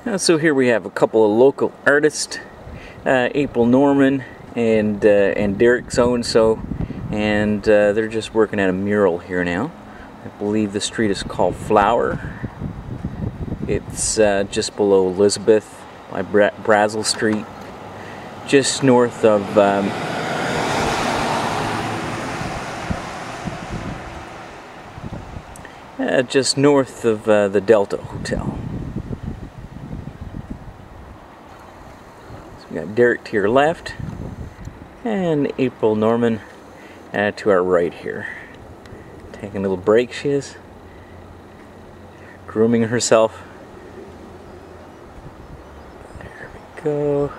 So here we have a couple of local artists, April Norman and Derek So-and-so, and they're just working at a mural here now. I believe the street is called Flower. It's just below Elizabeth by Brazil Street, just north of the Delta Hotel. So we got Derek to your left and April Norman to our right here. Taking a little break, she is. Grooming herself. There we go.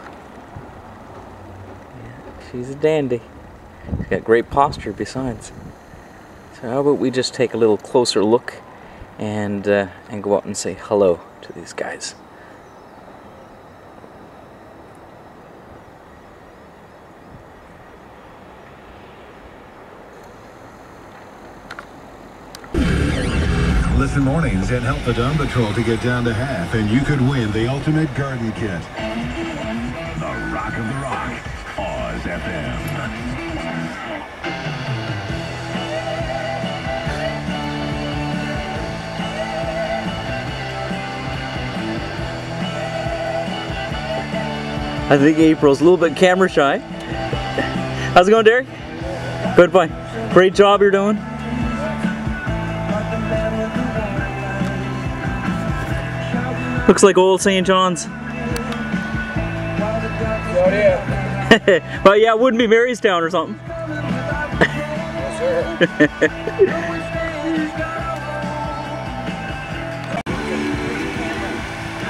Yeah, she's a dandy. She's got great posture besides. So how about we just take a little closer look and go out and say hello to these guys. Listen mornings and help the Dawn Patrol to get down to half, and you could win the ultimate garden kit. The Rock of the Rock, Oz FM. I think April's a little bit camera shy. How's it going, Derek? Good, fine. Great job you're doing. Looks like old St. John's. Well, yeah, it wouldn't be Marystown or something.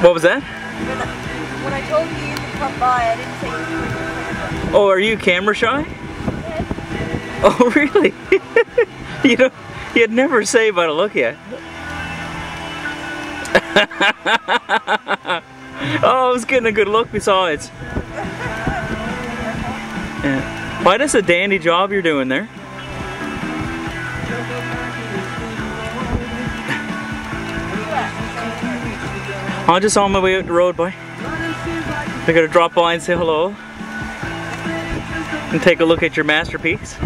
What was that? When I told you to come by, I didn't say you were camera shy. Oh, are you camera shy? Yes. Oh, really? You know, you'd never say by the look of you. Oh, I was getting a good look besides. Yeah. Why, that's a dandy job you're doing there. I'm just on my way out the road, boy. I gotta drop by and say hello and take a look at your masterpiece.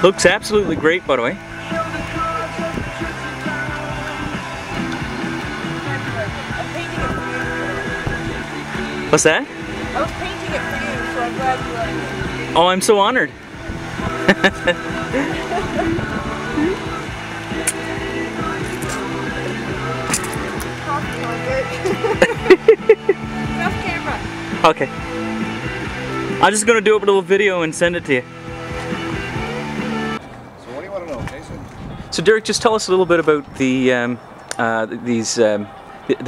Looks absolutely great, by the way. What's that? I was painting it for you, so I'm glad you liked it. Oh, I'm so honored. Enough camera. Okay. I'm just gonna do up a little video and send it to you. So what do you want to know, Jason? So Derek, just tell us a little bit about the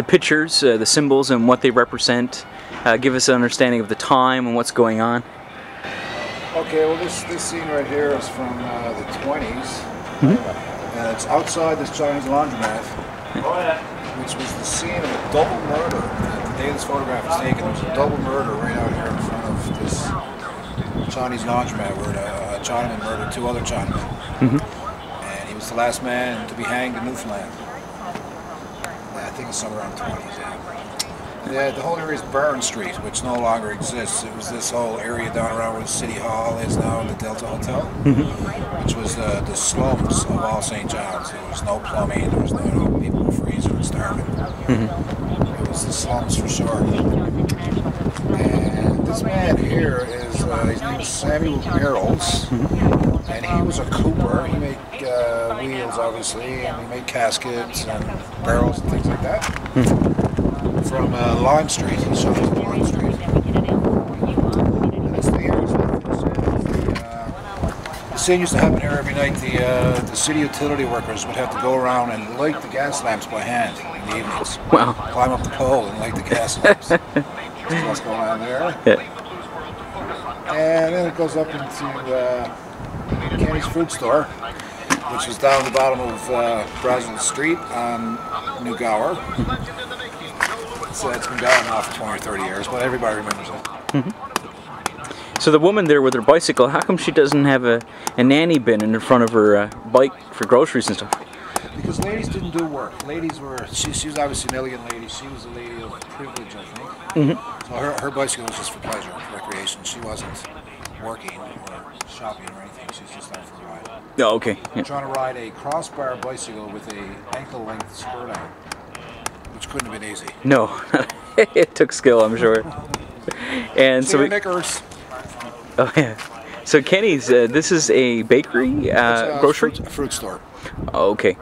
pictures, the symbols, and what they represent. Give us an understanding of the time and what's going on. Okay, well this scene right here is from the 20s. And it's outside this Chinese laundromat, which was the scene of a double murder. The day this photograph was taken, there was a double murder right out here in front of this Chinese laundromat where a Chinaman murdered two other Chinamen. And he was the last man to be hanged in Newfoundland. I think it's somewhere around 20s, yeah. Yeah, the whole area is Burn Street, which no longer exists. It was this whole area down around where the City Hall is now, the Delta Hotel, which was the slums of all St. John's. There was no plumbing, there was no people were freezing and starving. It was the slums for sure. And this man here is, his name is Samuel Merrills, and he was a cooper. He made wheels, obviously, and he made caskets and barrels and things like that. From Lime Street, he shot us on Lime Street. And this thing here is the scene used to happen here every night. The city utility workers would have to go around and light the gas lamps by hand in the evenings. Wow. Climb up the pole and light the gas lamps. That's what's going on there. Yeah. And then it goes up into Kenny's Food Store, which is down the bottom of Brazil Street on New Gower. So it's been down now for 20 or 30 years, but everybody remembers it. So the woman there with her bicycle, how come she doesn't have a nanny bin in front of her bike for groceries and stuff? Because ladies didn't do work. Ladies were, she was obviously an elegant lady. She was a lady of privilege, I think. So her bicycle was just for pleasure, for recreation. She wasn't working or shopping or anything. She was just out for a ride. Oh, okay. Yeah. Trying to ride a crossbar bicycle with a ankle-length skirt on, which couldn't have been easy. No, it took skill, I'm sure. And so Clear knickers. oh yeah. So Kenny's, this is a bakery, grocery. A fruit store. Oh, okay.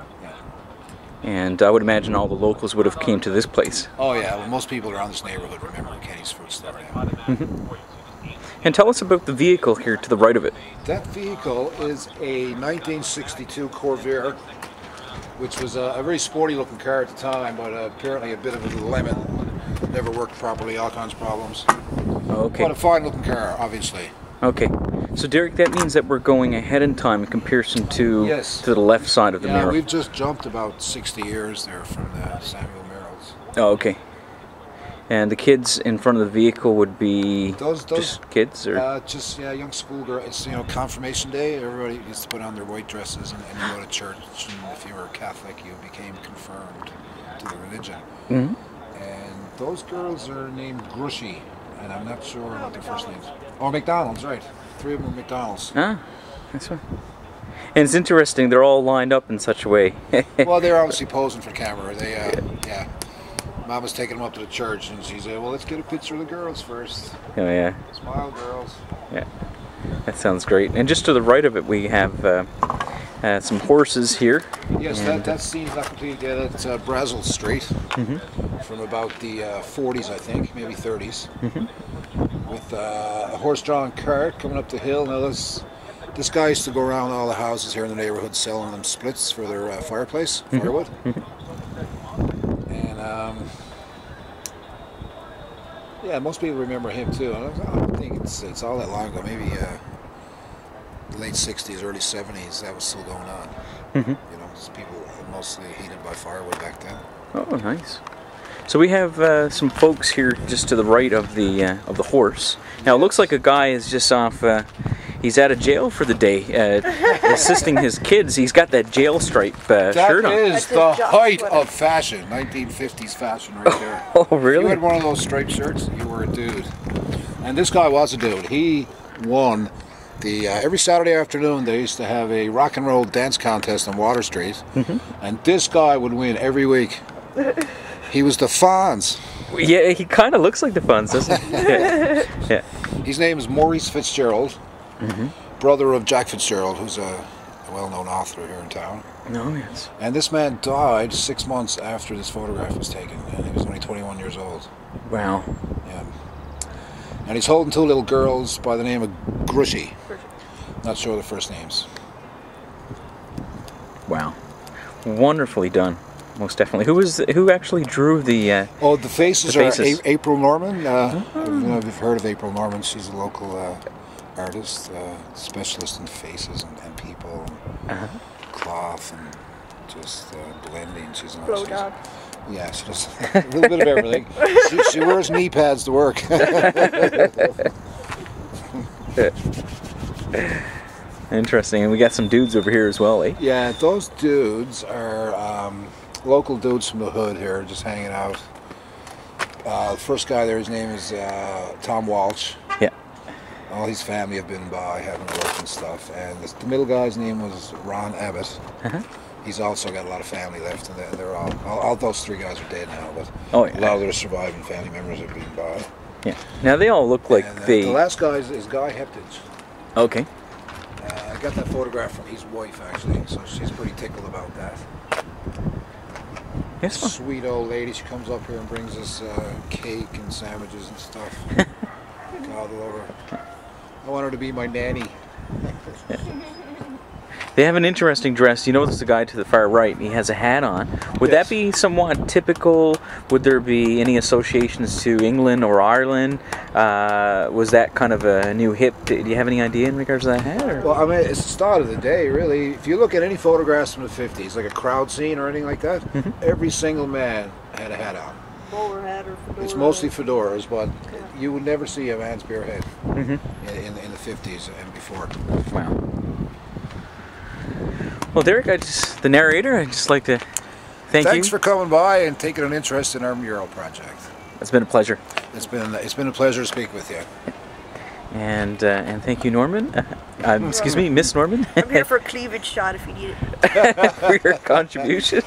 And I would imagine all the locals would have came to this place. Oh yeah, well, most people around this neighborhood remember Kenny's fruit store. Yeah. And tell us about the vehicle here to the right of it. That vehicle is a 1962 Corvair, which was a very sporty looking car at the time, but apparently a bit of a lemon. Never worked properly, all kinds of problems. Okay. But a fine looking car, obviously. Okay. So Derek, that means that we're going ahead in time in comparison to Yes. to the left side of the Yeah, mural. we've just jumped about 60 years there from the Samuel murals. Oh, okay. And the kids in front of the vehicle would be Those just kids, or just young schoolgirl. It's confirmation day. Everybody used to put on their white dresses and you go to church. And if you were a Catholic, you became confirmed to the religion. Mhm. And those girls are named Grushy, and I'm not sure what their first names. Oh, McDonald's, right? 3 of them are McDonald's. that's right. And it's interesting. They're all lined up in such a way. Well, they're obviously posing for camera. They, yeah. Mama's taking them up to the church, and she said, "Well, let's get a picture of the girls first. Oh yeah. Smile, girls." Yeah. That sounds great. And just to the right of it, we have some horses here. Yes, that scene's not completed yet. It's Brazel Street from about the 40s, I think, maybe 30s, with a horse-drawn cart coming up the hill. Now, this guy used to go around all the houses here in the neighborhood selling them splits for their fireplace, firewood. And yeah, most people remember him too. I don't think it's all that long ago. Maybe late 60s, early 70s. That was still going on. You know, people mostly heated by firewood back then. Oh, nice. So we have some folks here just to the right of the horse. Now it looks like a guy is just off. He's out of jail for the day, assisting his kids. He's got that jail stripe shirt on. That is the height of fashion, 1950s fashion right there. Oh, If you really? had one of those striped shirts, you were a dude. And this guy was a dude. He won the every Saturday afternoon they used to have a rock and roll dance contest on Water Street, and this guy would win every week. He was the Fonz. Yeah, he kind of looks like the Fonz, doesn't he? Yeah. His name is Maurice Fitzgerald, brother of Jack Fitzgerald, who's a well-known author here in town. No, yes. And this man died 6 months after this photograph was taken, and he was only 21 years old. Wow. Yeah. And he's holding 2 little girls by the name of Grushy. Not sure the first names. Wow. Wonderfully done. Most definitely. Who actually drew the? Oh, the faces, The faces. are April Norman. I don't know if you've heard of April Norman. She's a local artist, specialist in faces and people, and cloth, and just blending. She's an artist. Blowjob. Yeah, she does a little bit of everything. She wears knee pads to work. Interesting. And we got some dudes over here as well, eh? Yeah, those dudes are local dudes from the hood here, just hanging out. The first guy there, his name is Tom Walsh. Yeah. All his family have been by, having work and stuff. And the middle guy's name was Ron Abbott. He's also got a lot of family left, and they're all those 3 guys are dead now, but Oh, yeah. a lot of their surviving family members have been by. Yeah. Now they all look like And, they. the last guy is Guy Heptidge. Okay. I got that photograph from his wife, actually, so she's pretty tickled about that. Yes. Well. Sweet old lady. She comes up here and brings us cake and sandwiches and stuff. God love her. I want her to be my nanny. They have an interesting dress. You notice the guy to the far right. He has a hat on. Would Yes. that be somewhat typical? Would there be any associations to England or Ireland? Was that kind of a new hip? Do you have any idea in regards to that hat? Or? Well, I mean, it's the start of the day, really. If you look at any photographs from the 50s, like a crowd scene or anything like that, every single man had a hat on. Bowler hat or fedora. It's mostly fedoras, but you would never see a man's bare head in the 50s and before. Wow. Well, Derek, the narrator, I'd just like to thank you. Thanks for coming by and taking an interest in our mural project. It's been a pleasure. It's been a pleasure to speak with you. And thank you, Norman. Excuse me, Miss Norman. I'm here for a cleavage shot if you need it. For your contribution.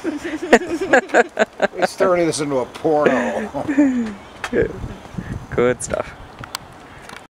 He's turning this into a porno. Good stuff.